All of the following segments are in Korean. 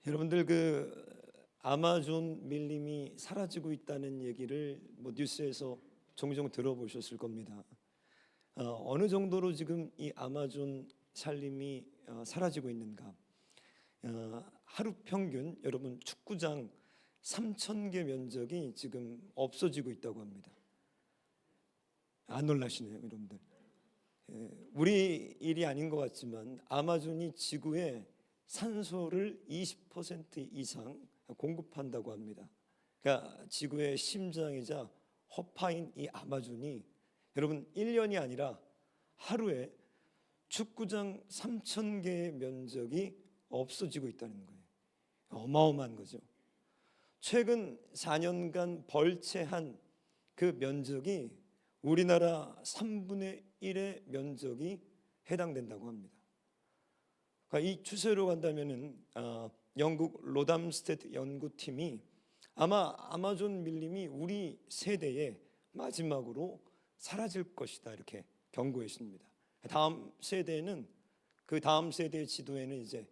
여러분들 아마존 밀림이 사라지고 있다는 얘기를 뉴스에서 종종 들어보셨을 겁니다. 어느 정도로 지금 이 아마존 산림이 사라지고 있는가? 하루 평균 여러분 축구장 3,000개 면적이 지금 없어지고 있다고 합니다. 안 놀라시네요, 여러분들. 우리 일이 아닌 것 같지만 아마존이 지구에 산소를 20% 이상 공급한다고 합니다. 그러니까 지구의 심장이자 허파인 이 아마존이 여러분 1년이 아니라 하루에 축구장 3,000개의 면적이 없어지고 있다는 거예요. 어마어마한 거죠. 최근 4년간 벌채한 그 면적이 우리나라 3분의 1의 면적이 해당된다고 합니다. 그러니까 이 추세로 간다면은 영국 로담스테드 연구팀이 아마 아마존 밀림이 우리 세대의 마지막으로 사라질 것이다 이렇게 경고했습니다. 다음 세대는 그 다음 세대의 지도에는 이제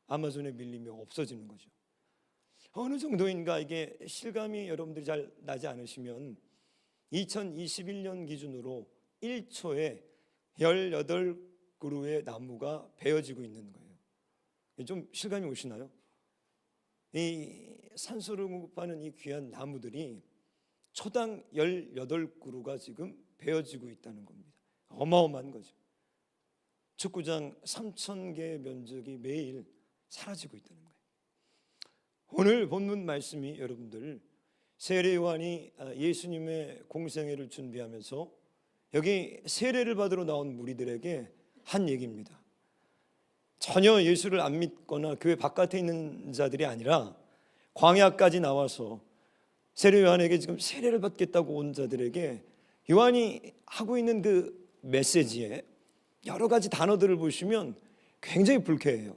아마존의 밀림이 없어지는 거죠. 어느 정도인가 이게 실감이 여러분들이 잘 나지 않으시면 2021년 기준으로 1초에 18그루의 나무가 베어지고 있는 거예요. 좀 실감이 오시나요? 이 산소를 공급하는 이 귀한 나무들이 초당 18그루가 지금 베어지고 있다는 겁니다. 어마어마한 거죠. 축구장 3,000개의 면적이 매일 사라지고 있다는 거예요. 오늘 본문 말씀이 여러분들 세례 요한이 예수님의 공생애를 준비하면서 여기 세례를 받으러 나온 무리들에게 한 얘기입니다. 전혀 예수를 안 믿거나 교회 바깥에 있는 자들이 아니라 광야까지 나와서 세례 요한에게 지금 세례를 받겠다고 온 자들에게 요한이 하고 있는 그 메시지에 여러 가지 단어들을 보시면 굉장히 불쾌해요.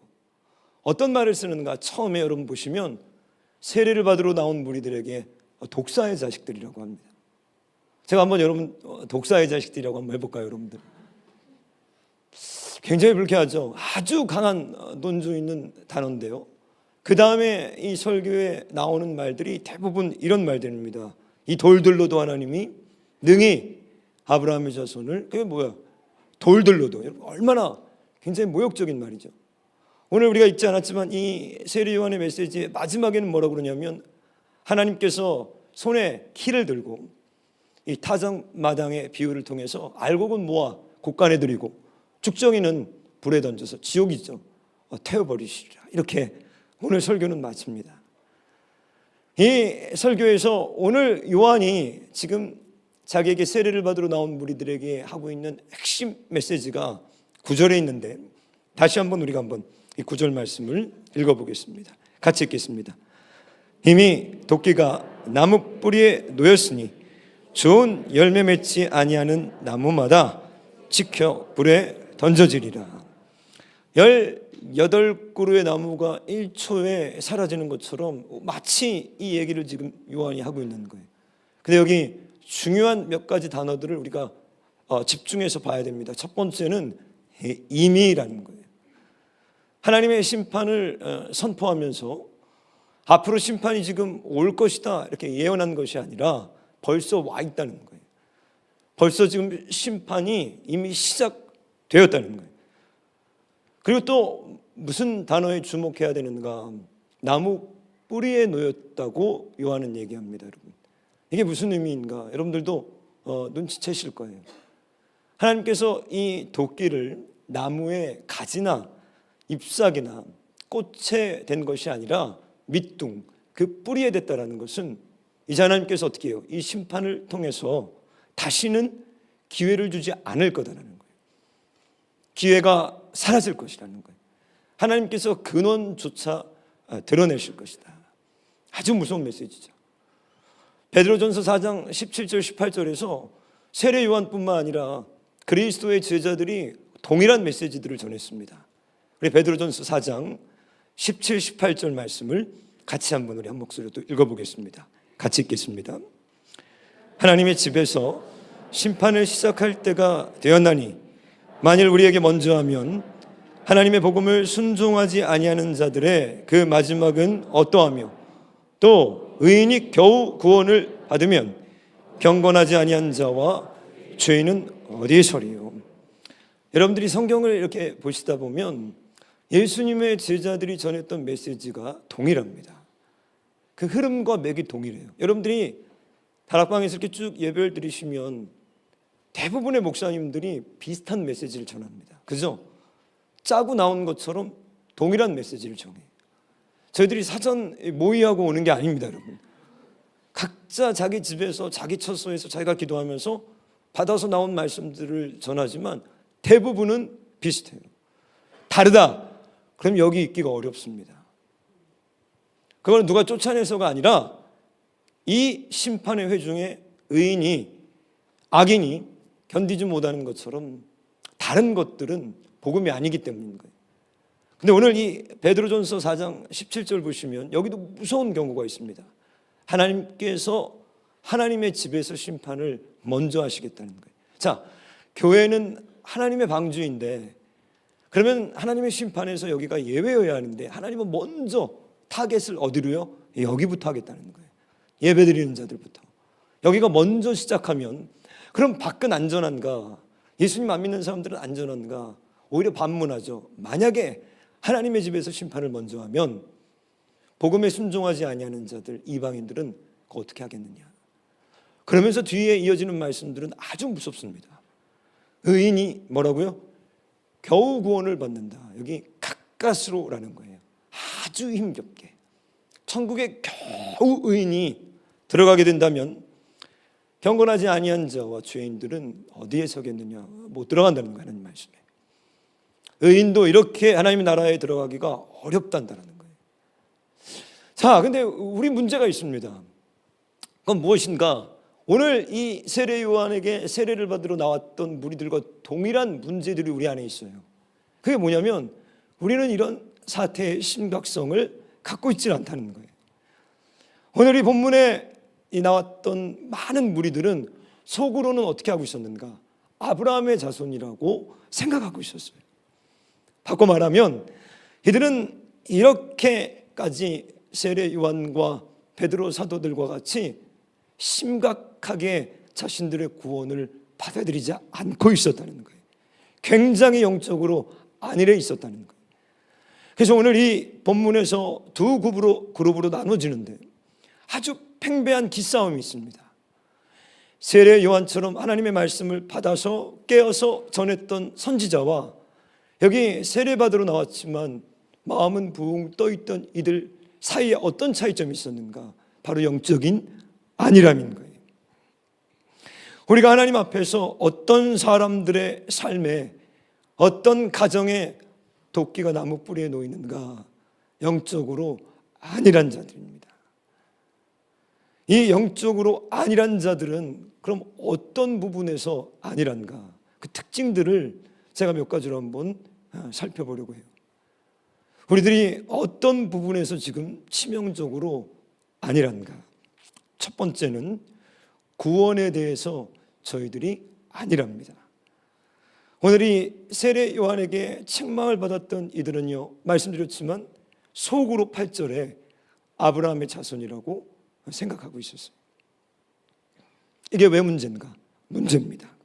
어떤 말을 쓰는가? 처음에 여러분 보시면 세례를 받으러 나온 무리들에게 독사의 자식들이라고 합니다. 제가 한번 여러분 독사의 자식들이라고 한번 해볼까요, 여러분들? 굉장히 불쾌하죠. 아주 강한 논조 있는 단어인데요. 그 다음에 이 설교에 나오는 말들이 대부분 이런 말들입니다. 이 돌들로도 하나님이 능히 아브라함의 자손을, 그게 뭐야? 돌들로도. 얼마나 굉장히 모욕적인 말이죠. 오늘 우리가 읽지 않았지만 이 세례 요한의 메시지의 마지막에는 뭐라고 그러냐면 하나님께서 손에 키를 들고 이 타작마당의 비유를 통해서 알곡은 모아 곡간에 들이고 죽정이는 불에 던져서 지옥이죠. 태워버리시리라. 이렇게 오늘 설교는 마칩니다. 이 설교에서 오늘 요한이 지금 자기에게 세례를 받으러 나온 무리들에게 하고 있는 핵심 메시지가 9절에 있는데 다시 한번 우리가 한번 이 9절 말씀을 읽어보겠습니다. 같이 읽겠습니다. 이미 도끼가 나무 뿌리에 놓였으니 좋은 열매 맺지 아니하는 나무마다 지켜 불에 던져지리라. 18그루의 나무가 1초에 사라지는 것처럼 마치 이 얘기를 지금 요한이 하고 있는 거예요. 근데 여기 중요한 몇 가지 단어들을 우리가 집중해서 봐야 됩니다. 첫 번째는 이미라는 거예요. 하나님의 심판을 선포하면서 앞으로 심판이 지금 올 것이다 이렇게 예언한 것이 아니라 벌써 와 있다는 거예요. 벌써 지금 심판이 이미 시작되었다는 거예요. 그리고 또 무슨 단어에 주목해야 되는가? 나무 뿌리에 놓였다고 요한은 얘기합니다. 여러분, 이게 무슨 의미인가? 여러분들도 눈치채실 거예요. 하나님께서 이 도끼를 나무의 가지나 잎사귀나 꽃에 된 것이 아니라 밑둥, 그 뿌리에 댔다라는 것은 이제 하나님께서 어떻게 해요? 이 심판을 통해서 다시는 기회를 주지 않을 거다라는 거예요. 기회가 사라질 것이라는 거예요. 하나님께서 근원조차 드러내실 것이다. 아주 무서운 메시지죠. 베드로전서 4장 17절 18절에서 세례 요한뿐만 아니라 그리스도의 제자들이 동일한 메시지들을 전했습니다. 우리 베드로전서 4장 17, 18절 말씀을 같이 한번 우리 한 목소리로 또 읽어보겠습니다. 같이 읽겠습니다. 하나님의 집에서 심판을 시작할 때가 되었나니 만일 우리에게 먼저 하면 하나님의 복음을 순종하지 아니하는 자들의 그 마지막은 어떠하며 또 의인이 겨우 구원을 받으면 경건하지 아니한 자와 죄인은 어디에 서리요. 여러분들이 성경을 이렇게 보시다 보면 예수님의 제자들이 전했던 메시지가 동일합니다. 그 흐름과 맥이 동일해요. 여러분들이 다락방에서 이렇게 쭉 예배를 드리시면 대부분의 목사님들이 비슷한 메시지를 전합니다. 그죠? 짜고 나온 것처럼 동일한 메시지를 전해요. 저희들이 사전 모의하고 오는 게 아닙니다, 여러분. 각자 자기 집에서 자기 처소에서 자기가 기도하면서 받아서 나온 말씀들을 전하지만 대부분은 비슷해요. 다르다. 그럼 여기 있기가 어렵습니다. 그건 누가 쫓아내서가 아니라 이 심판의 회중에 의인이 악인이 견디지 못하는 것처럼 다른 것들은 복음이 아니기 때문인 거예요. 근데 오늘 이 베드로전서 4장 17절 보시면 여기도 무서운 경고가 있습니다. 하나님께서 하나님의 집에서 심판을 먼저 하시겠다는 거예요. 자, 교회는 하나님의 방주인데 그러면 하나님의 심판에서 여기가 예외여야 하는데 하나님은 먼저 타겟을 어디로요? 여기부터 하겠다는 거예요. 예배드리는 자들부터. 여기가 먼저 시작하면 그럼 밖은 안전한가? 예수님 안 믿는 사람들은 안전한가? 오히려 반문하죠. 만약에 하나님의 집에서 심판을 먼저 하면 복음에 순종하지 아니하는 자들, 이방인들은 어떻게 하겠느냐? 그러면서 뒤에 이어지는 말씀들은 아주 무섭습니다. 의인이 뭐라고요? 겨우 구원을 받는다. 여기 가까스로라는 거예요. 아주 힘겹게. 천국에 겨우 의인이 들어가게 된다면 경건하지 아니한 자와 죄인들은 어디에 서겠느냐? 못 들어간다는 거예요. 하나님 말씀에. 의인도 이렇게 하나님의 나라에 들어가기가 어렵단다는 거예요. 자, 근데 우리 문제가 있습니다. 그건 무엇인가? 오늘 이 세례 요한에게 세례를 받으러 나왔던 무리들과 동일한 문제들이 우리 안에 있어요. 그게 뭐냐면 우리는 이런 사태의 심각성을 갖고 있지 않다는 거예요. 오늘 이 본문에 나왔던 많은 무리들은 속으로는 어떻게 하고 있었는가? 아브라함의 자손이라고 생각하고 있었어요. 바꿔 말하면 이들은 이렇게까지 세례 요한과 베드로 사도들과 같이 심각하게 자신들의 구원을 받아들이지 않고 있었다는 거예요. 굉장히 영적으로 안일해 있었다는 거예요. 그래서 오늘 이 본문에서 두 그룹으로 나눠지는데 아주 팽배한 기싸움이 있습니다. 세례 요한처럼 하나님의 말씀을 받아서 깨어서 전했던 선지자와 여기 세례받으러 나왔지만 마음은 붕 떠있던 이들 사이에 어떤 차이점이 있었는가? 바로 영적인 안일함인 거예요. 우리가 하나님 앞에서 어떤 사람들의 삶에 어떤 가정에 도끼가 나무 뿌리에 놓이는가? 영적으로 안일한 자들입니다. 이 영적으로 안일한 자들은 그럼 어떤 부분에서 안일한가? 그 특징들을 제가 몇 가지로 한번 살펴보려고 해요. 우리들이 어떤 부분에서 지금 치명적으로 안일한가? 첫 번째는 구원에 대해서 저희들이 안일합니다. 오늘 이 세례 요한에게 책망을 받았던 이들은요, 말씀드렸지만 속으로 8절에 아브라함의 자손이라고 생각하고 있었어요. 이게 왜 문제인가? 문제입니다.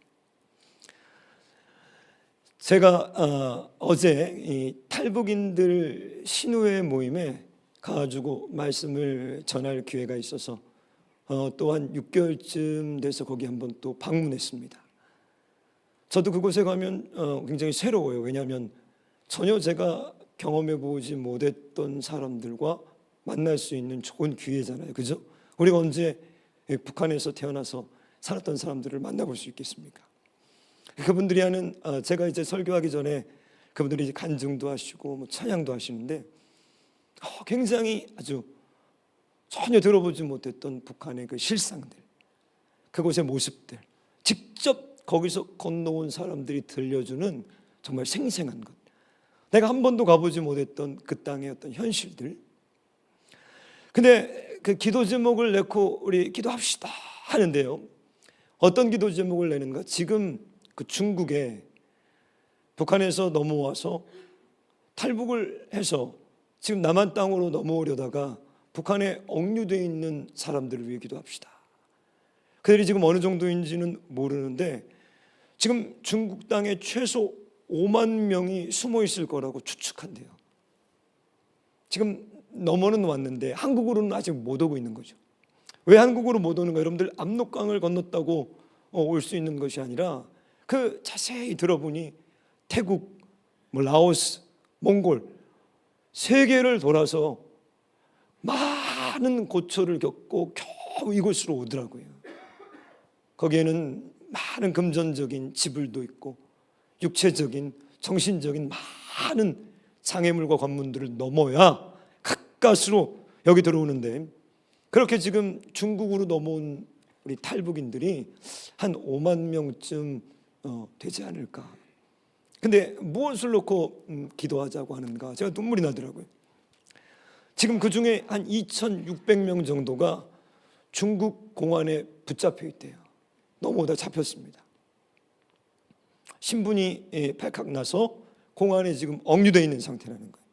제가 어제 이 탈북인들 신우회 모임에 가가지고 말씀을 전할 기회가 있어서 또한 6개월쯤 돼서 거기 한번 또 방문했습니다. 저도 그곳에 가면 굉장히 새로워요. 왜냐하면 전혀 제가 경험해보지 못했던 사람들과 만날 수 있는 좋은 기회잖아요. 그죠? 우리가 언제 북한에서 태어나서 살았던 사람들을 만나볼 수 있겠습니까? 그분들이 하는 제가 이제 설교하기 전에 그분들이 간증도 하시고 뭐 찬양도 하시는데 굉장히 아주 전혀 들어보지 못했던 북한의 그 실상들, 그곳의 모습들, 직접 거기서 건너온 사람들이 들려주는 정말 생생한 것, 내가 한 번도 가보지 못했던 그 땅의 어떤 현실들. 근데 그 기도 제목을 내고 우리 기도합시다 하는데요, 어떤 기도 제목을 내는가? 지금 그 중국에 북한에서 넘어와서 탈북을 해서 지금 남한 땅으로 넘어오려다가 북한에 억류되어 있는 사람들을 위해 기도합시다. 그들이 지금 어느 정도인지는 모르는데 지금 중국 땅에 최소 5만 명이 숨어 있을 거라고 추측한대요. 지금 넘어는 왔는데 한국으로는 아직 못 오고 있는 거죠. 왜 한국으로 못 오는가? 여러분들 압록강을 건넜다고 올 수 있는 것이 아니라 그 자세히 들어보니 태국, 라오스, 몽골 세계를 돌아서 많은 고초를 겪고 겨우 이곳으로 오더라고요. 거기에는 많은 금전적인 지불도 있고 육체적인, 정신적인 많은 장애물과 관문들을 넘어야 가까스로 여기 들어오는데, 그렇게 지금 중국으로 넘어온 우리 탈북인들이 한 5만 명쯤 되지 않을까. 근데 무엇을 놓고 기도하자고 하는가, 제가 눈물이 나더라고요. 지금 그 중에 한 2,600명 정도가 중국 공안에 붙잡혀 있대요. 넘어오다 잡혔습니다. 신분이 발칵나서 공안에 지금 억류되어 있는 상태라는 거예요.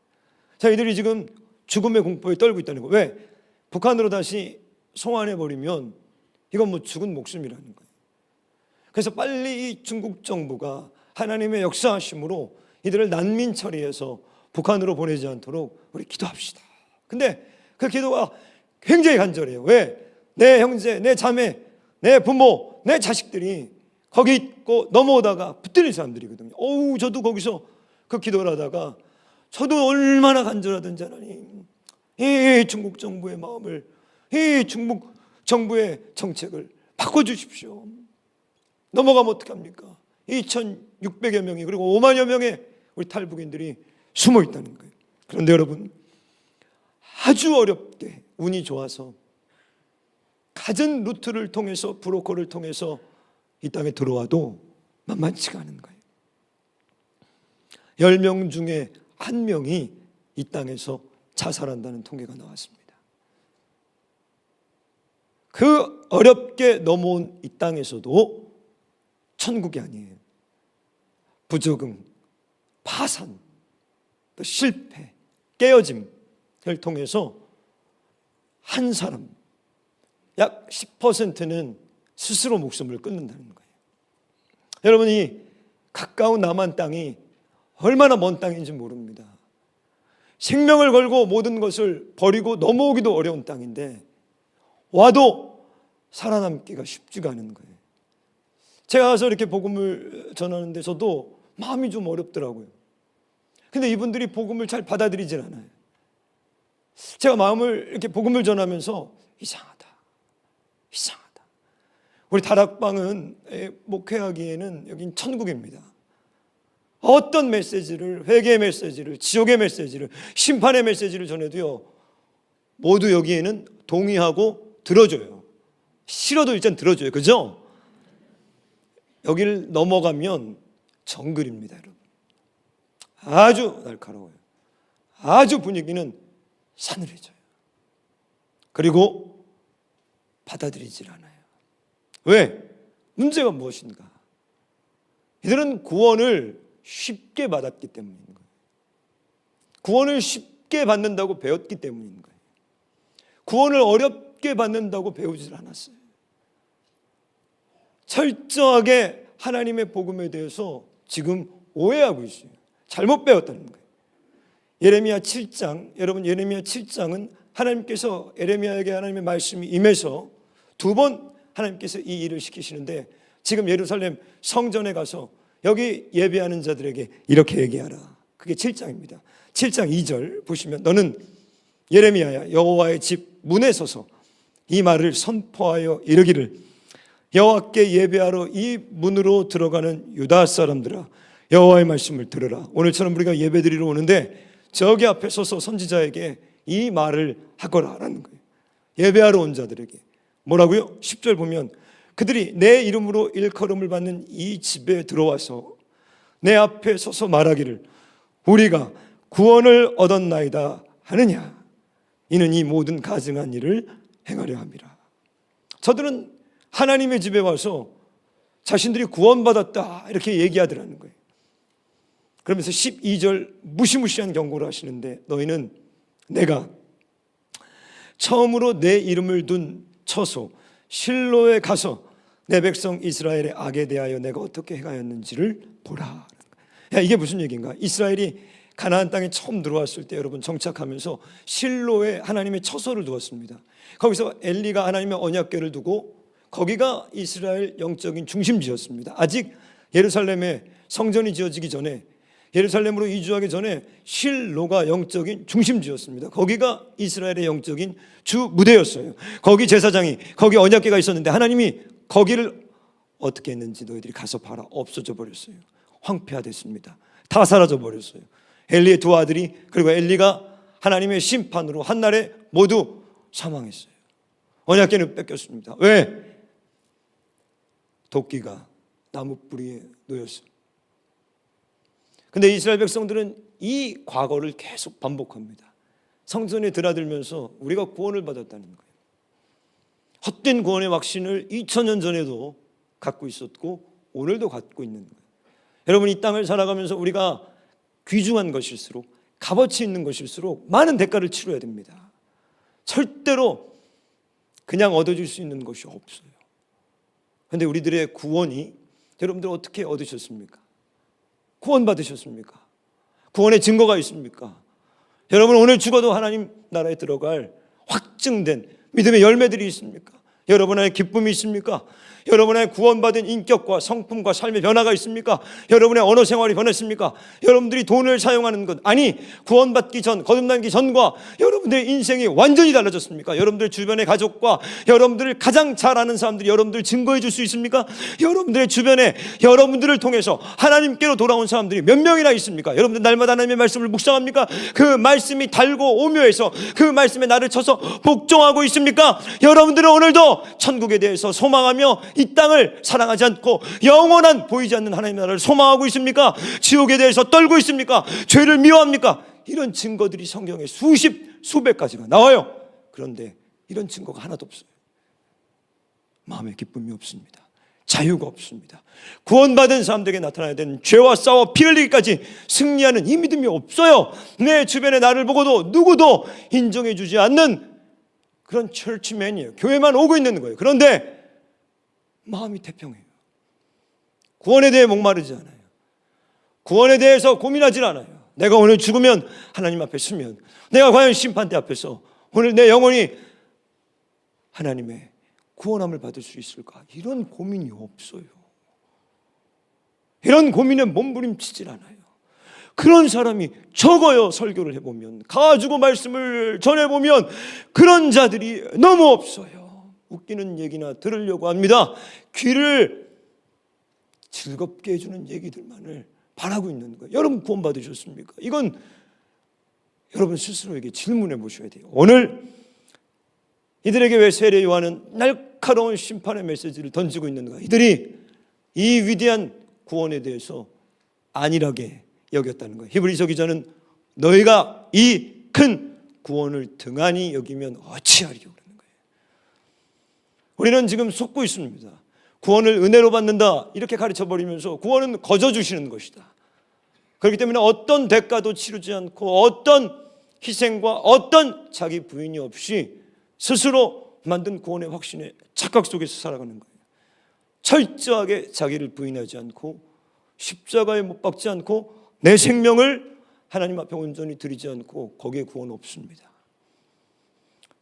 자, 이들이 지금 죽음의 공포에 떨고 있다는 거예요. 왜? 북한으로 다시 송환해버리면 이건 뭐 죽은 목숨이라는 거예요. 그래서 빨리 이 중국 정부가 하나님의 역사하심으로 이들을 난민 처리해서 북한으로 보내지 않도록 우리 기도합시다. 근데 그 기도가 굉장히 간절해요. 왜? 내 형제, 내 자매, 내 부모, 내 자식들이 거기 있고 넘어오다가 붙들린 사람들이거든요. 저도 거기서 그 기도를 하다가 저도 얼마나 간절하든지 하나님, 이 중국 정부의 마음을, 이 중국 정부의 정책을 바꿔주십시오. 넘어가면 어떡합니까? 2,600여 명이, 그리고 5만여 명의 우리 탈북인들이 숨어 있다는 거예요. 그런데 여러분, 아주 어렵게 운이 좋아서 갖은 루트를 통해서, 브로커를 통해서 이 땅에 들어와도 만만치가 않은 거예요. 10명 중에 1명이 이 땅에서 자살한다는 통계가 나왔습니다. 그 어렵게 넘어온 이 땅에서도 천국이 아니에요. 부적응, 파산, 또 실패, 깨어짐을 통해서 한 사람, 약 10%는 스스로 목숨을 끊는다는 거예요. 여러분이 가까운 남한 땅이 얼마나 먼 땅인지 모릅니다. 생명을 걸고 모든 것을 버리고 넘어오기도 어려운 땅인데 와도 살아남기가 쉽지가 않은 거예요. 제가 가서 이렇게 복음을 전하는데 저도 마음이 좀 어렵더라고요. 근데 이분들이 복음을 잘 받아들이질 않아요. 제가 마음을 이렇게 복음을 전하면서 이상하다. 우리 다락방은 목회하기에는 여긴 천국입니다. 어떤 메시지를, 회개의 메시지를, 지옥의 메시지를, 심판의 메시지를 전해도요, 모두 여기에는 동의하고 들어줘요. 싫어도 일단 들어줘요. 그죠? 여기를 넘어가면 정글입니다, 여러분. 아주 날카로워요. 아주 분위기는 싸늘해져요. 그리고 받아들이질 않아요. 왜? 문제가 무엇인가? 이들은 구원을 쉽게 받았기 때문인 거예요. 구원을 쉽게 받는다고 배웠기 때문인 거예요. 구원을 어렵게 받는다고 배우질 않았어요. 철저하게 하나님의 복음에 대해서 지금 오해하고 있어요. 잘못 배웠다는 거예요. 예레미야 7장, 여러분 예레미야 7장은 하나님께서 예레미야에게 하나님의 말씀이 임해서 2번 하나님께서 이 일을 시키시는데, 지금 예루살렘 성전에 가서 여기 예배하는 자들에게 이렇게 얘기하라. 그게 7장입니다. 7장 2절 보시면, 너는 예레미야야, 여호와의 집 문에 서서 이 말을 선포하여 이르기를, 여호와께 예배하러 이 문으로 들어가는 유다 사람들아, 여호와의 말씀을 들으라. 오늘처럼 우리가 예배드리러 오는데 저기 앞에 서서 선지자에게 이 말을 하거라라는 거예요. 예배하러 온 자들에게 뭐라고요? 10절 보면, 그들이 내 이름으로 일컬음을 받는 이 집에 들어와서 내 앞에 서서 말하기를, 우리가 구원을 얻었나이다 하느냐, 이는 이 모든 가증한 일을 행하려 함이라. 저들은 하나님의 집에 와서 자신들이 구원받았다 이렇게 얘기하더라는 거예요. 그러면서 12절 무시무시한 경고를 하시는데, 너희는 내가 처음으로 내 이름을 둔 처소 실로에 가서 내 백성 이스라엘의 악에 대하여 내가 어떻게 행하였는지를 보라. 야, 이게 무슨 얘기인가? 이스라엘이 가나안 땅에 처음 들어왔을 때 여러분 정착하면서 실로에 하나님의 처소를 두었습니다. 거기서 엘리가 하나님의 언약궤를 두고 거기가 이스라엘 영적인 중심지였습니다. 아직 예루살렘에 성전이 지어지기 전에, 예루살렘으로 이주하기 전에 실로가 영적인 중심지였습니다. 거기가 이스라엘의 영적인 주 무대였어요. 거기 제사장이, 거기 언약궤가 있었는데 하나님이 거기를 어떻게 했는지 너희들이 가서 봐라. 없어져 버렸어요. 황폐화됐습니다. 다 사라져 버렸어요. 엘리의 두 아들이, 그리고 엘리가 하나님의 심판으로 한날에 모두 사망했어요. 언약궤는 뺏겼습니다. 왜? 도끼가 나무 뿌리에 놓였어요. 근데 이스라엘 백성들은 이 과거를 계속 반복합니다. 성전에 드나들면서 우리가 구원을 받았다는 거예요. 헛된 구원의 확신을 2000년 전에도 갖고 있었고 오늘도 갖고 있는 거예요. 여러분, 이 땅을 살아가면서 우리가 귀중한 것일수록, 값어치 있는 것일수록 많은 대가를 치러야 됩니다. 절대로 그냥 얻어질 수 있는 것이 없어요. 그런데 우리들의 구원이, 여러분들 어떻게 얻으셨습니까? 구원 받으셨습니까? 구원의 증거가 있습니까? 여러분, 오늘 죽어도 하나님 나라에 들어갈 확증된 믿음의 열매들이 있습니까? 여러분 안에 기쁨이 있습니까? 여러분 안에 구원받은 인격과 성품과 삶의 변화가 있습니까? 여러분의 언어 생활이 변했습니까? 여러분들이 돈을 사용하는 것, 아니 구원받기 전, 거듭나기 전과 여러분들의 인생이 완전히 달라졌습니까? 여러분들 주변의 가족과 여러분들을 가장 잘 아는 사람들이 여러분들을 증거해 줄 수 있습니까? 여러분들의 주변에 여러분들을 통해서 하나님께로 돌아온 사람들이 몇 명이나 있습니까? 여러분들 날마다 하나님의 말씀을 묵상합니까? 그 말씀이 달고 오묘해서 그 말씀에 나를 쳐서 복종하고 있습니까? 여러분들은 오늘도 천국에 대해서 소망하며 이 땅을 사랑하지 않고 영원한 보이지 않는 하나님의 나라를 소망하고 있습니까? 지옥에 대해서 떨고 있습니까? 죄를 미워합니까? 이런 증거들이 성경에 수백 가지가 나와요. 그런데 이런 증거가 하나도 없어요. 마음에 기쁨이 없습니다. 자유가 없습니다. 구원받은 사람들에게 나타나야 되는 죄와 싸워 피 흘리기까지 승리하는 이 믿음이 없어요. 내 주변에 나를 보고도 누구도 인정해 주지 않는 그런 철치맨이에요. 교회만 오고 있는 거예요. 그런데 마음이 태평해요. 구원에 대해 목마르지 않아요. 구원에 대해서 고민하지 않아요. 내가 오늘 죽으면 하나님 앞에 서면 내가 과연 심판대 앞에서 오늘 내 영혼이 하나님의 구원함을 받을 수 있을까? 이런 고민이 없어요. 이런 고민에 몸부림치질 않아요. 그런 사람이 적어요. 설교를 해보면, 가지고 말씀을 전해보면 그런 자들이 너무 없어요. 웃기는 얘기나 들으려고 합니다. 귀를 즐겁게 해주는 얘기들만을 바라고 있는 거예요. 여러분 구원 받으셨습니까? 이건 여러분 스스로에게 질문해 보셔야 돼요. 오늘 이들에게 왜 세례 요한은 날카로운 심판의 메시지를 던지고 있는가? 이들이 이 위대한 구원에 대해서 안일하게 여겼다는 거예요. 히브리서 기자는 너희가 이 큰 구원을 등한히 여기면 어찌하리요? 우리는 지금 속고 있습니다. 구원을 은혜로 받는다 이렇게 가르쳐버리면서 구원은 거저 주시는 것이다. 그렇기 때문에 어떤 대가도 치르지 않고 어떤 희생과 어떤 자기 부인이 없이 스스로 만든 구원의 확신에 착각 속에서 살아가는 거예요. 철저하게 자기를 부인하지 않고 십자가에 못 박지 않고 내 생명을 하나님 앞에 온전히 드리지 않고 거기에 구원 없습니다.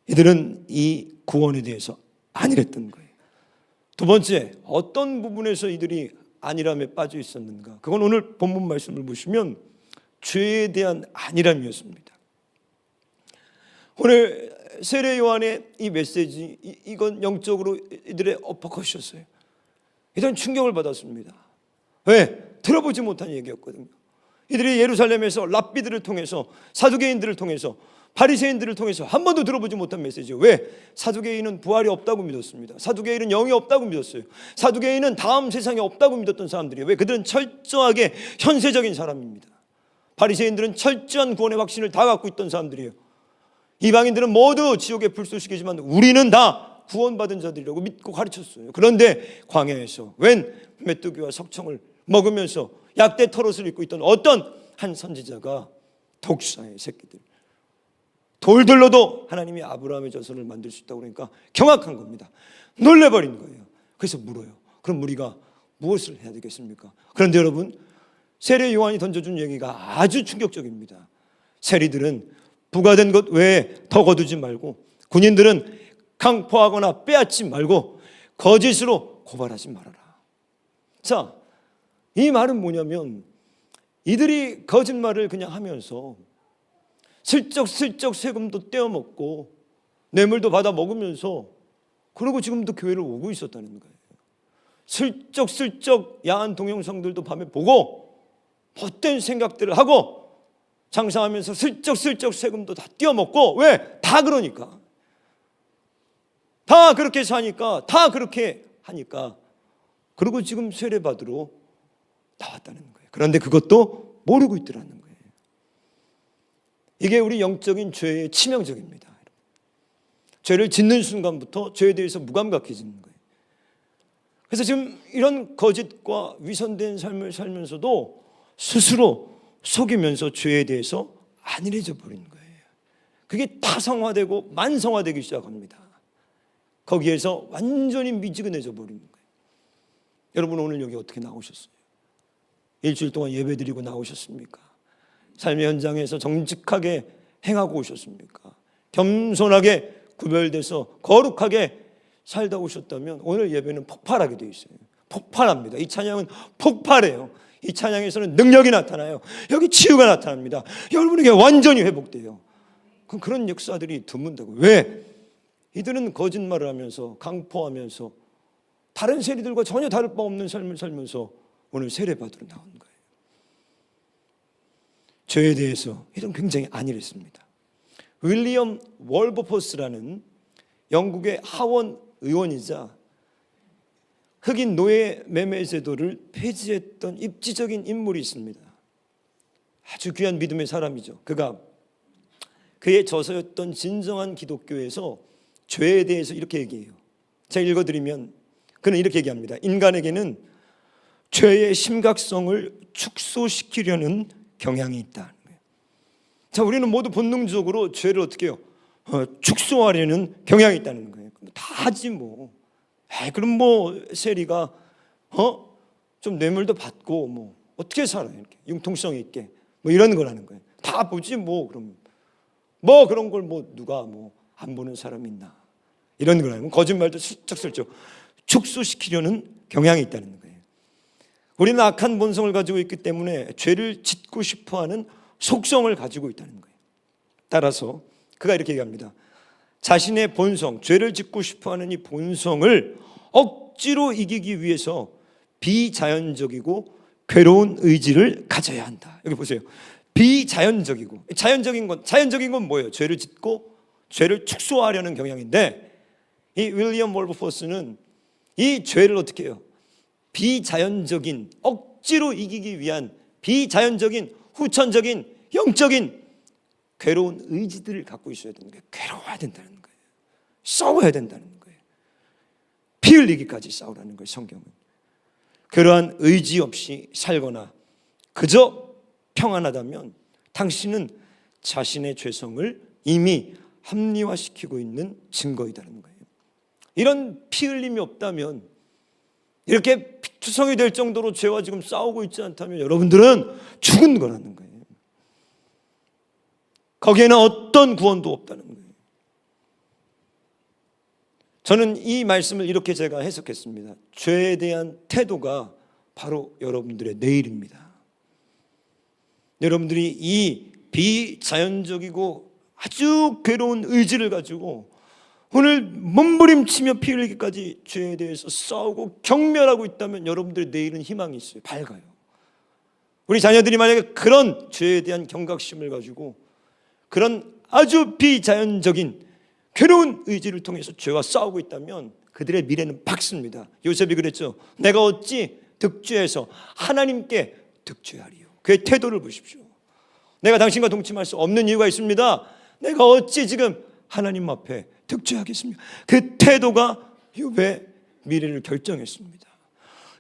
이들은 이 구원에 대해서 안일했던 거예요. 두 번째, 어떤 부분에서 이들이 안일함에 빠져 있었는가? 그건 오늘 본문 말씀을 보시면 죄에 대한 안일함이었습니다. 오늘 세례 요한의 이 메시지, 이건 영적으로 이들의 어퍼컷이었어요. 이들은 충격을 받았습니다. 왜? 들어보지 못한 얘기였거든요. 이들이 예루살렘에서 랍비들을 통해서, 사두개인들을 통해서, 바리새인들을 통해서 한 번도 들어보지 못한 메시지예요. 왜? 사두개인은 부활이 없다고 믿었습니다. 사두개인은 영이 없다고 믿었어요. 사두개인은 다음 세상에 없다고 믿었던 사람들이에요. 왜? 그들은 철저하게 현세적인 사람입니다. 바리새인들은 철저한 구원의 확신을 다 갖고 있던 사람들이에요. 이방인들은 모두 지옥의 불쏘시개지만 우리는 다 구원받은 자들이라고 믿고 가르쳤어요. 그런데 광야에서 웬 메뚜기와 석청을 먹으면서 약대 털옷을 입고 있던 어떤 한 선지자가 독사의 새끼들, 돌들로도 하나님이 아브라함의 자손을 만들 수 있다고 그러니까 경악한 겁니다. 놀래버린 거예요. 그래서 물어요. 그럼 우리가 무엇을 해야 되겠습니까? 그런데 여러분, 세례 요한이 던져준 얘기가 아주 충격적입니다. 세리들은 부과된 것 외에 더 거두지 말고, 군인들은 강포하거나 빼앗지 말고 거짓으로 고발하지 말아라. 자, 이 말은 뭐냐면 이들이 거짓말을 그냥 하면서 슬쩍슬쩍 세금도 떼어먹고 뇌물도 받아 먹으면서 그러고 지금도 교회를 오고 있었다는 거예요. 슬쩍슬쩍 야한 동영상들도 밤에 보고 헛된 생각들을 하고 장사하면서 슬쩍슬쩍 세금도 다 떼어먹고, 왜? 다 그러니까. 다 그렇게 사니까, 다 그렇게 하니까. 그리고 지금 세례받으러 나왔다는 거예요. 그런데 그것도 모르고 있더라는 거예요. 이게 우리 영적인 죄의 치명적입니다. 죄를 짓는 순간부터 죄에 대해서 무감각해지는 거예요. 그래서 지금 이런 거짓과 위선된 삶을 살면서도 스스로 속이면서 죄에 대해서 안일해져 버리는 거예요. 그게 타성화되고 만성화되기 시작합니다. 거기에서 완전히 미지근해져 버리는 거예요. 여러분, 오늘 여기 어떻게 나오셨어요? 일주일 동안 예배드리고 나오셨습니까? 삶의 현장에서 정직하게 행하고 오셨습니까? 겸손하게 구별돼서 거룩하게 살다 오셨다면 오늘 예배는 폭발하게 되어 있어요. 폭발합니다. 이 찬양은 폭발해요. 이 찬양에서는 능력이 나타나요. 여기 치유가 나타납니다. 여러분에게 완전히 회복돼요. 그럼 그런 역사들이 드문다고. 왜? 이들은 거짓말을 하면서 강포하면서 다른 세리들과 전혀 다를 바 없는 삶을 살면서 오늘 세례받으러 나온 거예요. 죄에 대해서 이런 굉장히 안일했습니다. 윌리엄 월버포스라는 영국의 하원 의원이자 흑인 노예 매매 제도를 폐지했던 입지적인 인물이 있습니다. 아주 귀한 믿음의 사람이죠. 그의 저서였던 진정한 기독교에서 죄에 대해서 이렇게 얘기해요. 제가 읽어드리면 그는 이렇게 얘기합니다. 인간에게는 죄의 심각성을 축소시키려는 경향이 있다. 자, 우리는 모두 본능적으로 죄를 어떻게 해요? 축소하려는 경향이 있다는 거예요. 다 하지 뭐. 그럼 뭐 세리가 좀 뇌물도 받고 뭐 어떻게 살아요? 이렇게 융통성 있게 뭐 이런 거라는 거예요. 다 보지 뭐. 그럼 뭐 그런 걸 뭐 누가 뭐 안 보는 사람이 있나? 이런 거라는 거예요. 거짓말도 슬쩍슬쩍 축소시키려는 경향이 있다는 거예요. 우리는 악한 본성을 가지고 있기 때문에 죄를 짓고 싶어하는 속성을 가지고 있다는 거예요. 따라서 그가 이렇게 얘기합니다. 자신의 본성, 죄를 짓고 싶어하는 이 본성을 억지로 이기기 위해서 비자연적이고 괴로운 의지를 가져야 한다. 여기 보세요. 비자연적이고 자연적인 건 뭐예요? 죄를 짓고 죄를 축소하려는 경향인데, 이 윌리엄 월버포스는 이 죄를 어떻게 해요? 비자연적인, 억지로 이기기 위한 비자연적인, 후천적인, 영적인 괴로운 의지들을 갖고 있어야 되는 거예요. 괴로워야 된다는 거예요. 싸워야 된다는 거예요. 피 흘리기까지 싸우라는 거예요. 성경은. 그러한 의지 없이 살거나 그저 평안하다면 당신은 자신의 죄성을 이미 합리화시키고 있는 증거이다는 거예요. 이런 피 흘림이 없다면, 이렇게 투성이 될 정도로 죄와 지금 싸우고 있지 않다면 여러분들은 죽은 거라는 거예요. 거기에는 어떤 구원도 없다는 거예요. 저는 이 말씀을 이렇게 제가 해석했습니다. 죄에 대한 태도가 바로 여러분들의 내일입니다. 여러분들이 이 비자연적이고 아주 괴로운 의지를 가지고 오늘 몸부림치며 피 흘리기까지 죄에 대해서 싸우고 경멸하고 있다면 여러분들의 내일은 희망이 있어요. 밝아요. 우리 자녀들이 만약에 그런 죄에 대한 경각심을 가지고 그런 아주 비자연적인 괴로운 의지를 통해서 죄와 싸우고 있다면 그들의 미래는 밝습니다. 요셉이 그랬죠. 내가 어찌 득죄해서 하나님께 득죄하리요. 그의 태도를 보십시오. 내가 당신과 동침할 수 없는 이유가 있습니다. 내가 어찌 지금 하나님 앞에 득죄하겠습니까? 그 태도가 욥의 미래를 결정했습니다.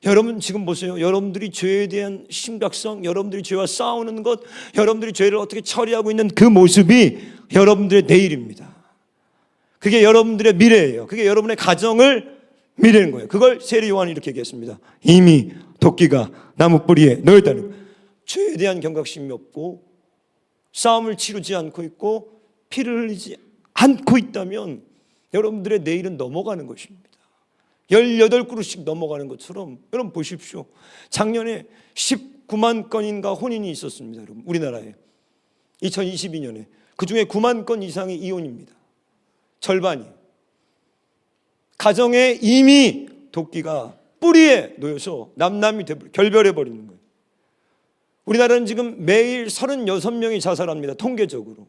여러분 지금 보세요. 여러분들이 죄에 대한 심각성, 여러분들이 죄와 싸우는 것, 여러분들이 죄를 어떻게 처리하고 있는 그 모습이 여러분들의 내일입니다. 그게 여러분들의 미래예요. 그게 여러분의 가정을 미래는 거예요. 그걸 세례 요한이 이렇게 얘기했습니다. 이미 도끼가 나무 뿌리에 놓였다는 거예요. 죄에 대한 경각심이 없고 싸움을 치르지 않고 있고 피를 흘리지 않고 있다면 여러분들의 내일은 넘어가는 것입니다. 18그루씩 넘어가는 것처럼 여러분 보십시오. 작년에 19만 건인가 혼인이 있었습니다. 여러분 우리나라에 2022년에 그중에 9만 건 이상이 이혼입니다. 절반이. 가정에 이미 도끼가 뿌리에 놓여서 남남이 결별해버리는 거예요. 우리나라는 지금 매일 36명이 자살합니다. 통계적으로.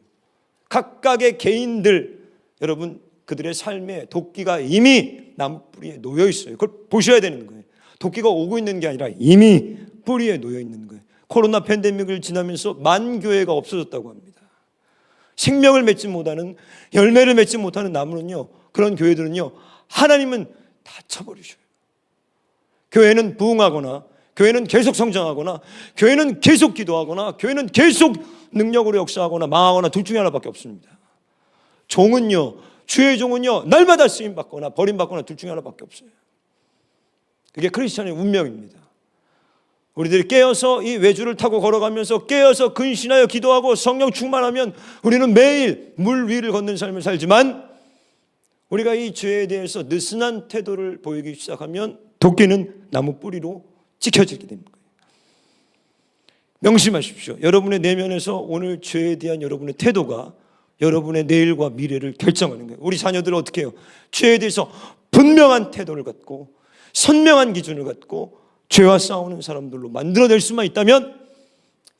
각각의 개인들 여러분 그들의 삶에 도끼가 이미 나무 뿌리에 놓여 있어요. 그걸 보셔야 되는 거예요. 도끼가 오고 있는 게 아니라 이미 뿌리에 놓여 있는 거예요. 코로나 팬데믹을 지나면서 만 교회가 없어졌다고 합니다. 생명을 맺지 못하는, 열매를 맺지 못하는 나무는요, 그런 교회들은요, 하나님은 다 쳐버리셔요. 교회는 부흥하거나, 교회는 계속 성장하거나, 교회는 계속 기도하거나, 교회는 계속 능력으로 역사하거나 망하거나 둘 중에 하나밖에 없습니다. 종은요, 주의 종은요, 날마다 쓰임받거나 버림받거나 둘 중에 하나밖에 없어요. 그게 크리스찬의 운명입니다. 우리들이 깨어서 이 외주를 타고 걸어가면서 깨어서 근신하여 기도하고 성령 충만하면 우리는 매일 물 위를 걷는 삶을 살지만 우리가 이 죄에 대해서 느슨한 태도를 보이기 시작하면 도끼는 나무 뿌리로 찍혀지게 됩니다. 명심하십시오. 여러분의 내면에서 오늘 죄에 대한 여러분의 태도가 여러분의 내일과 미래를 결정하는 거예요. 우리 자녀들은 어떻게 해요? 죄에 대해서 분명한 태도를 갖고 선명한 기준을 갖고 죄와 싸우는 사람들로 만들어낼 수만 있다면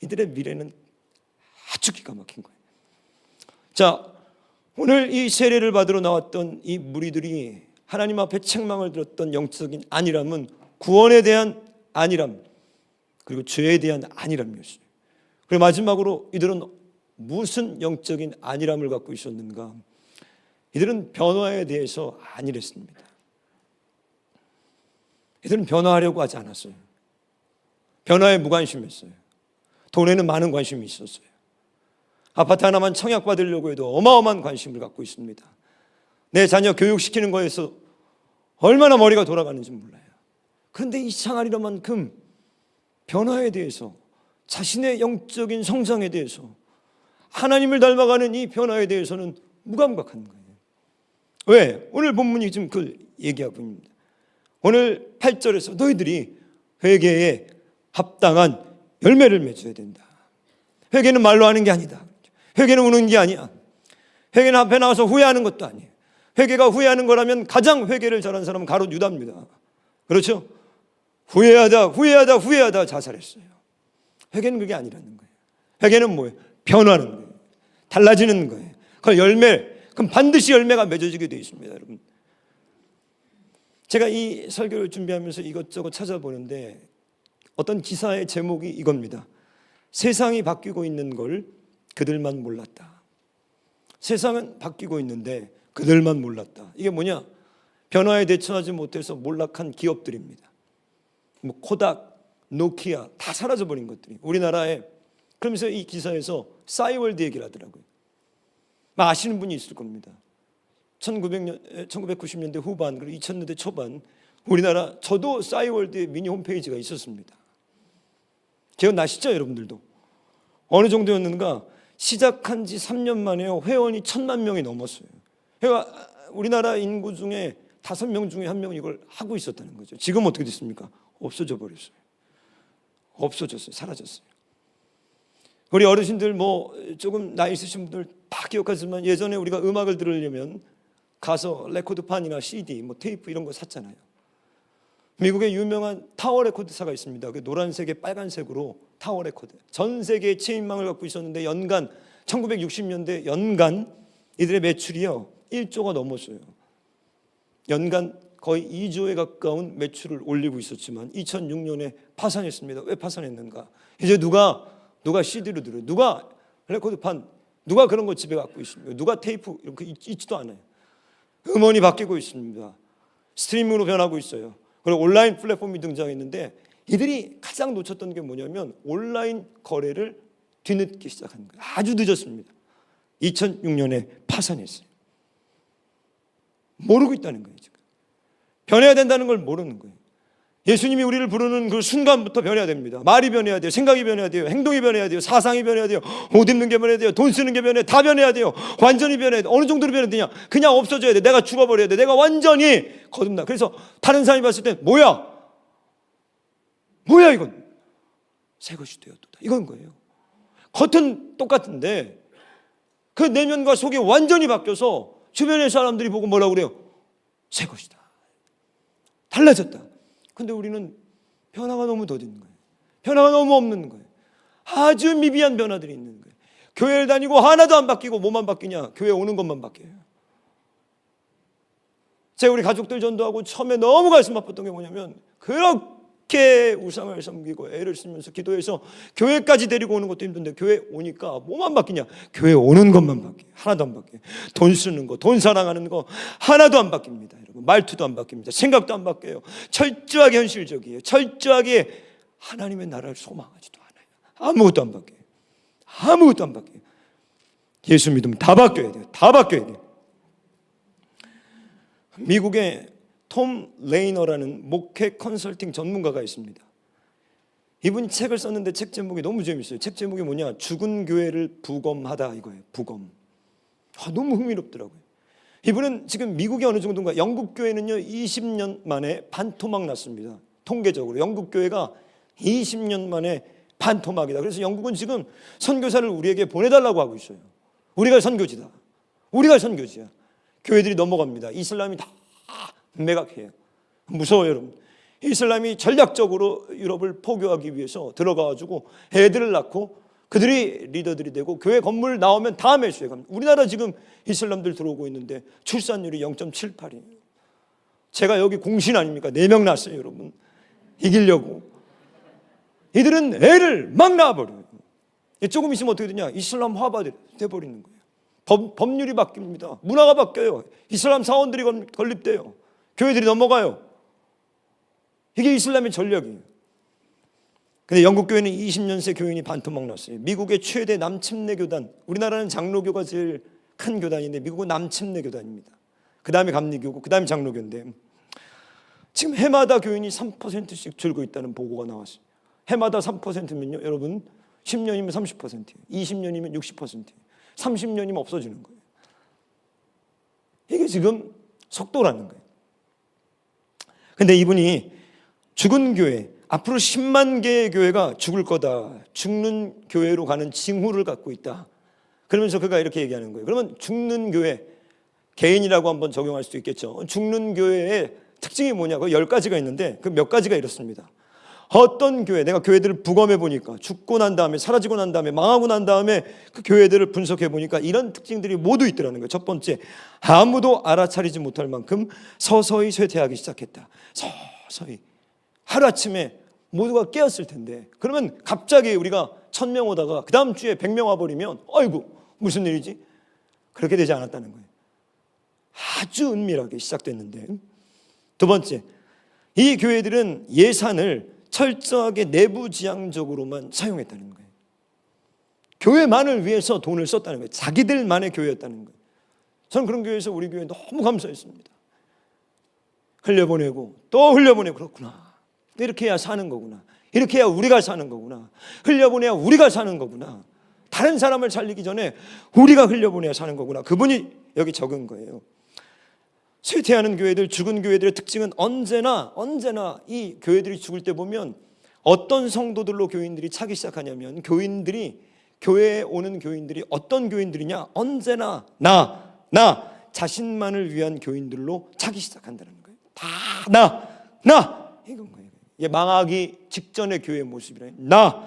이들의 미래는 아주 기가 막힌 거예요. 자, 오늘 이 세례를 받으러 나왔던 이 무리들이 하나님 앞에 책망을 들었던 영적인 안일함은 구원에 대한 안일함 그리고 죄에 대한 안일함이었어요. 그리고 마지막으로 이들은 무슨 영적인 안일함을 갖고 있었는가? 이들은 변화에 대해서 안일했습니다. 이들은 변화하려고 하지 않았어요. 변화에 무관심했어요. 돈에는 많은 관심이 있었어요. 아파트 하나만 청약받으려고 해도 어마어마한 관심을 갖고 있습니다. 내 자녀 교육시키는 거에서 얼마나 머리가 돌아가는지 몰라요. 그런데 이상하리라 만큼 변화에 대해서 자신의 영적인 성장에 대해서 하나님을 닮아가는 이 변화에 대해서는 무감각한 거예요. 왜? 오늘 본문이 지금 그걸 얘기하고 있습니다. 오늘 8절에서 너희들이 회개에 합당한 열매를 맺어야 된다. 회개는 말로 하는 게 아니다. 회개는 우는 게 아니야. 회개는 앞에 나와서 후회하는 것도 아니에요. 회개가 후회하는 거라면 가장 회개를 잘한 사람은 가롯 유다입니다. 그렇죠? 후회하다 자살했어요. 회개는 그게 아니라는 거예요. 회개는 뭐예요? 변화하는 거예요. 달라지는 거예요. 그 열매, 그럼 반드시 열매가 맺어지게 되어 있습니다, 여러분. 제가 이 설교를 준비하면서 이것저것 찾아보는데 어떤 기사의 제목이 이겁니다. 세상이 바뀌고 있는 걸 그들만 몰랐다. 세상은 바뀌고 있는데 그들만 몰랐다. 이게 뭐냐? 변화에 대처하지 못해서 몰락한 기업들입니다. 뭐 코닥, 노키아 다 사라져버린 것들이 우리나라에. 그러면서 이 기사에서 싸이월드 얘기를 하더라고요. 아시는 분이 있을 겁니다. 1990년대 후반 그리고 2000년대 초반 우리나라 저도 싸이월드의 미니 홈페이지가 있었습니다. 기억나시죠 여러분들도? 어느 정도였는가 시작한 지 3년 만에요 회원이 1000만 명이 넘었어요. 그러니까 우리나라 인구 중에 5명 중에 1명이 이걸 하고 있었다는 거죠. 지금 어떻게 됐습니까? 없어져 버렸어요. 없어졌어요. 사라졌어요. 우리 어르신들 뭐 조금 나이 있으신 분들 다 기억하지만 예전에 우리가 음악을 들으려면 가서 레코드판이나 CD, 뭐 테이프 이런 거 샀잖아요. 미국의 유명한 타워 레코드사가 있습니다. 그 노란색에 빨간색으로 타워 레코드. 전 세계의 체인망을 갖고 있었는데 연간 1960년대 연간 이들의 매출이요 1조가 넘었어요. 연간 거의 2조에 가까운 매출을 올리고 있었지만 2006년에 파산했습니다. 왜 파산했는가? 이제 누가 CD로 들어요? 누가 레코드판, 누가 그런 거 집에 갖고 있습니까? 누가 테이프 이런 거 있지도 않아요. 음원이 바뀌고 있습니다. 스트리밍으로 변하고 있어요. 그리고 온라인 플랫폼이 등장했는데 이들이 가장 놓쳤던 게 뭐냐면 온라인 거래를 뒤늦게 시작한 거예요. 아주 늦었습니다. 2006년에 파산했어요. 모르고 있다는 거예요. 지금 변해야 된다는 걸 모르는 거예요. 예수님이 우리를 부르는 그 순간부터 변해야 됩니다. 말이 변해야 돼요. 생각이 변해야 돼요. 행동이 변해야 돼요. 사상이 변해야 돼요. 옷 입는 게 변해야 돼요. 돈 쓰는 게 변해야 돼요. 다 변해야 돼요. 완전히 변해야 돼요. 어느 정도로 변해야 되냐? 그냥 없어져야 돼. 내가 죽어버려야 돼. 내가 완전히 거듭나. 그래서 다른 사람이 봤을 때 뭐야 이건 새 것이 되었도다. 이건 거예요. 겉은 똑같은데 그 내면과 속이 완전히 바뀌어서 주변의 사람들이 보고 뭐라고 그래요? 새 것이다. 달라졌다. 근데 우리는 변화가 너무 더딘 거예요. 변화가 너무 없는 거예요. 아주 미비한 변화들이 있는 거예요. 교회를 다니고 하나도 안 바뀌고 뭐만 바뀌냐? 교회 오는 것만 바뀌어요. 제가 우리 가족들 전도하고 처음에 너무 가슴 아팠던 게 뭐냐면 그렇게 우상을 섬기고 애를 쓰면서 기도해서 교회까지 데리고 오는 것도 힘든데 교회 오니까 뭐만 바뀌냐? 교회 오는 것만 바뀌어요. 하나도 안 바뀌어요. 돈 쓰는 거, 돈 사랑하는 거 하나도 안 바뀝니다. 여러분, 말투도 안 바뀝니다. 생각도 안 바뀌어요. 철저하게 현실적이에요. 철저하게 하나님의 나라를 소망하지도 않아요. 아무것도 안 바뀌어요. 아무것도 안 바뀌어요. 예수 믿으면 다 바뀌어야 돼요. 다 바뀌어야 돼요. 미국의 톰 레이너라는 목회 컨설팅 전문가가 있습니다. 이분이 책을 썼는데 책 제목이 너무 재밌어요. 책 제목이 뭐냐? 죽은 교회를 부검하다 이거예요. 부검. 너무 흥미롭더라고요. 이분은 지금 미국이 어느 정도인가? 영국 교회는요 20년 만에 반토막 났습니다. 통계적으로 영국 교회가 20년 만에 반토막이다. 그래서 영국은 지금 선교사를 우리에게 보내달라고 하고 있어요. 우리가 선교지다. 우리가 선교지야. 교회들이 넘어갑니다. 이슬람이 다 매각해요. 무서워요, 여러분. 이슬람이 전략적으로 유럽을 포교하기 위해서 들어가가지고 애들을 낳고 그들이 리더들이 되고 교회 건물 나오면 다 매수해 갑니다. 우리나라 지금 이슬람들 들어오고 있는데 출산율이 0.78이에요. 제가 여기 공신 아닙니까? 4명 낳았어요, 여러분. 이기려고. 이들은 애를 막 낳아버려요. 조금 있으면 어떻게 되냐? 이슬람화가 돼버리는 거예요. 법률이 바뀝니다. 문화가 바뀌어요. 이슬람 사원들이 건립돼요. 교회들이 넘어가요. 이게 이슬람의 전략이에요. 근데 영국 교회는 20년새 교인이 반토막 났어요. 미국의 최대 남침내 교단, 우리나라는 장로교가 제일 큰 교단인데 미국은 남침내 교단입니다. 그 다음에 감리교고 그 다음에 장로교인데 지금 해마다 교인이 3%씩 줄고 있다는 보고가 나왔어요. 해마다 3%면요 여러분 10년이면 30%예요. 20년이면 60%예요. 30년이면 없어지는 거예요. 이게 지금 속도라는 거예요. 근데 이분이 죽은 교회, 앞으로 10만 개의 교회가 죽을 거다. 죽는 교회로 가는 징후를 갖고 있다. 그러면서 그가 이렇게 얘기하는 거예요. 그러면 죽는 교회, 개인이라고 한번 적용할 수도 있겠죠. 죽는 교회의 특징이 뭐냐고 10가지가 있는데 그 몇 가지가 이렇습니다. 어떤 교회, 내가 교회들을 부검해 보니까 죽고 난 다음에 사라지고 난 다음에 망하고 난 다음에 그 교회들을 분석해 보니까 이런 특징들이 모두 있더라는 거예요. 첫 번째, 아무도 알아차리지 못할 만큼 서서히 쇠퇴하기 시작했다. 서서히. 하루아침에 모두가 깨었을 텐데 그러면 갑자기 우리가 1000명 오다가 그 다음 주에 100명 와버리면 아이고 무슨 일이지? 그렇게 되지 않았다는 거예요. 아주 은밀하게 시작됐는데 두 번째, 이 교회들은 예산을 철저하게 내부지향적으로만 사용했다는 거예요. 교회만을 위해서 돈을 썼다는 거예요. 자기들만의 교회였다는 거예요. 저는 그런 교회에서 우리 교회 너무 감사했습니다. 흘려보내고 또 흘려보내고 그렇구나. 이렇게 해야 사는 거구나. 이렇게 해야 우리가 사는 거구나. 흘려보내야 우리가 사는 거구나. 다른 사람을 살리기 전에 우리가 흘려보내야 사는 거구나. 그분이 여기 적은 거예요. 쇠퇴하는 교회들, 죽은 교회들의 특징은 언제나 이 교회들이 죽을 때 보면 어떤 성도들로 교인들이 차기 시작하냐면 교회에 오는 교인들이 어떤 교인들이냐? 언제나 나 자신만을 위한 교인들로 차기 시작한다는 거예요. 다 나 이건 거예요. 이게 망하기 직전의 교회의 모습이래요. 나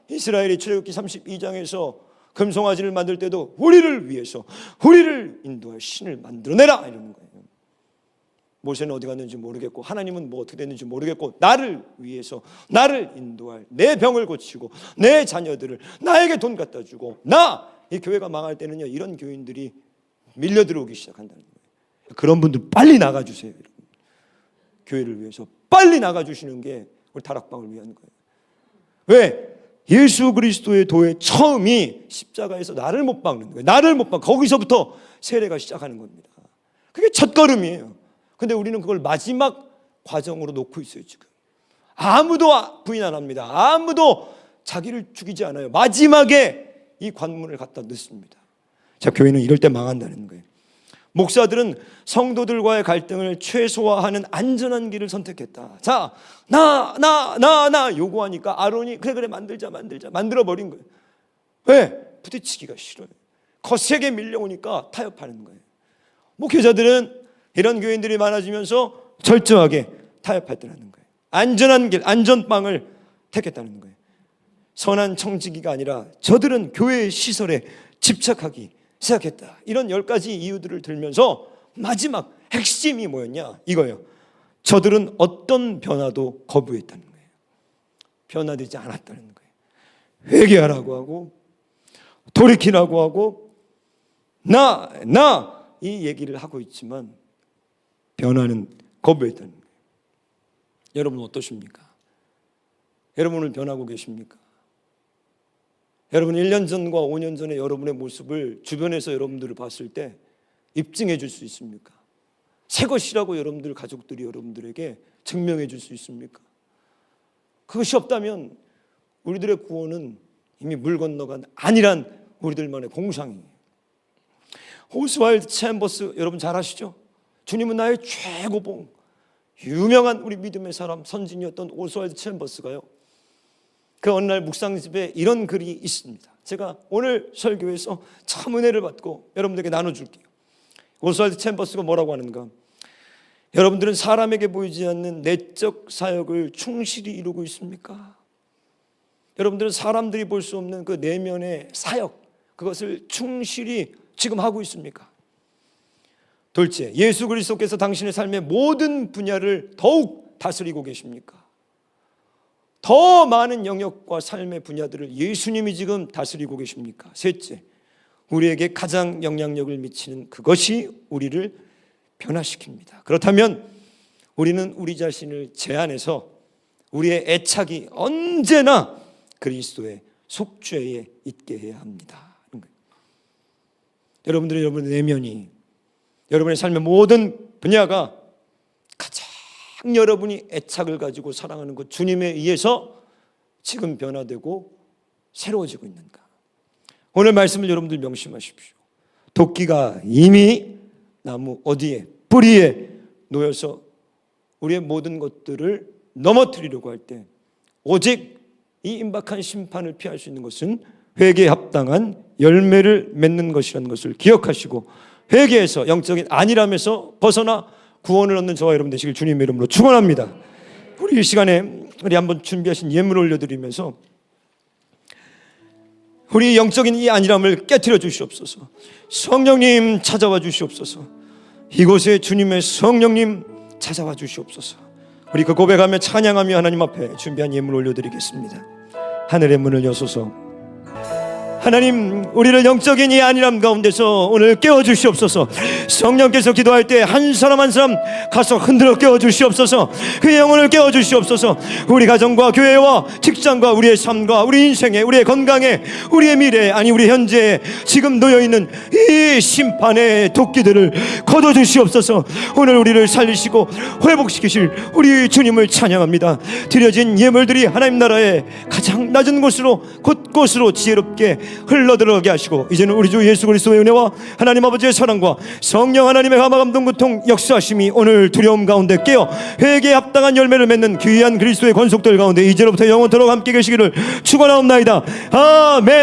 이스라엘이 출애굽기 32장에서 금송아지를 만들 때도 우리를 위해서 우리를 인도할 신을 만들어내라 이러는 거예요. 모세는 어디 갔는지 모르겠고 하나님은 뭐 어떻게 됐는지 모르겠고 나를 위해서 나를 인도할 내 병을 고치고 내 자녀들을 나에게 돈 갖다 주고 이 교회가 망할 때는요 이런 교인들이 밀려 들어오기 시작한다는 거예요. 그런 분들 빨리 나가주세요. 여러분. 교회를 위해서 빨리 나가주시는 게 우리 다락방을 위한 거예요. 왜? 예수 그리스도의 도의 처음이 십자가에서 나를 못 박는 거예요. 나를 못 박. 거기서부터 세례가 시작하는 겁니다. 그게 첫걸음이에요. 근데 우리는 그걸 마지막 과정으로 놓고 있어요. 지금 아무도 부인 안 합니다. 아무도 자기를 죽이지 않아요. 마지막에 이 관문을 갖다 넣습니다. 자, 교회는 이럴 때 망한다는 거예요. 목사들은 성도들과의 갈등을 최소화하는 안전한 길을 선택했다. 자, 나 요구하니까 아론이 그래 만들자 만들어버린 거예요. 왜? 부딪히기가 싫어요. 거세게 밀려오니까 타협하는 거예요. 목회자들은 이런 교인들이 많아지면서 철저하게 타협했다는 거예요. 안전한 길, 안전빵을 택했다는 거예요. 선한 청지기가 아니라 저들은 교회의 시설에 집착하기 시작했다. 이런 10가지 이유들을 들면서 마지막 핵심이 뭐였냐? 이거예요. 저들은 어떤 변화도 거부했다는 거예요. 변화되지 않았다는 거예요. 회개하라고 하고 돌이키라고 하고 이 얘기를 하고 있지만 변화는 거부했다는 거예요. 여러분 어떠십니까? 여러분은 변하고 계십니까? 여러분 1년 전과 5년 전에 여러분의 모습을 주변에서 여러분들을 봤을 때 입증해 줄 수 있습니까? 새 것이라고 여러분들 가족들이 여러분들에게 증명해 줄 수 있습니까? 그것이 없다면 우리들의 구원은 이미 물 건너간 아니란 우리들만의 공상이에요. 오스왈드 챔버스 여러분 잘 아시죠? 주님은 나의 최고봉, 유명한 우리 믿음의 사람 선진이었던 오스왈드 챔버스가요, 그 어느 날 묵상집에 이런 글이 있습니다. 제가 오늘 설교에서 참 은혜를 받고 여러분들에게 나눠줄게요. 오스왈드 챔버스가 뭐라고 하는가? 여러분들은 사람에게 보이지 않는 내적 사역을 충실히 이루고 있습니까? 여러분들은 사람들이 볼 수 없는 그 내면의 사역, 그것을 충실히 지금 하고 있습니까? 둘째, 예수 그리스도께서 당신의 삶의 모든 분야를 더욱 다스리고 계십니까? 더 많은 영역과 삶의 분야들을 예수님이 지금 다스리고 계십니까? 셋째, 우리에게 가장 영향력을 미치는 그것이 우리를 변화시킵니다. 그렇다면 우리는 우리 자신을 제한해서 우리의 애착이 언제나 그리스도의 속죄에 있게 해야 합니다. 여러분들의 내면이, 여러분의 삶의 모든 분야가 가장 여러분이 애착을 가지고 사랑하는 것 주님에 의해서 지금 변화되고 새로워지고 있는가? 오늘 말씀을 여러분들 명심하십시오. 도끼가 이미 나무 어디에, 뿌리에 놓여서 우리의 모든 것들을 넘어뜨리려고 할 때 오직 이 임박한 심판을 피할 수 있는 것은 회개에 합당한 열매를 맺는 것이라는 것을 기억하시고, 회개에서 영적인 안일함에서 벗어나 구원을 얻는 저와 여러분 되시길 주님의 이름으로 축원합니다. 우리 이 시간에 우리 한번 준비하신 예물을 올려드리면서 우리 영적인 이 안일함을 깨트려 주시옵소서. 성령님 찾아와 주시옵소서. 이곳에 주님의 성령님 찾아와 주시옵소서. 우리 그 고백하며 찬양하며 하나님 앞에 준비한 예물 올려드리겠습니다. 하늘의 문을 여소서. 하나님, 우리를 영적인 이 안일함 가운데서 오늘 깨워주시옵소서. 성령께서 기도할 때 한 사람 한 사람 가서 흔들어 깨워주시옵소서. 그의 영혼을 깨워주시옵소서. 우리 가정과 교회와 직장과 우리의 삶과 우리 인생에, 우리의 건강에, 우리의 미래에, 아니 우리 현재에 지금 놓여있는 이 심판의 도끼들을 걷어주시옵소서. 오늘 우리를 살리시고 회복시키실 우리 주님을 찬양합니다. 드려진 예물들이 하나님 나라의 가장 낮은 곳으로 곳곳으로 지혜롭게 흘러들어가게 하시고, 이제는 우리 주 예수 그리스도의 은혜와 하나님 아버지의 사랑과 성령 하나님의 감화 감동 고통 역사하심이 오늘 두려움 가운데 깨어 회개에 합당한 열매를 맺는 귀한 그리스도의 권속들 가운데 이제로부터 영원토록 함께 계시기를 축원하옵나이다. 아멘.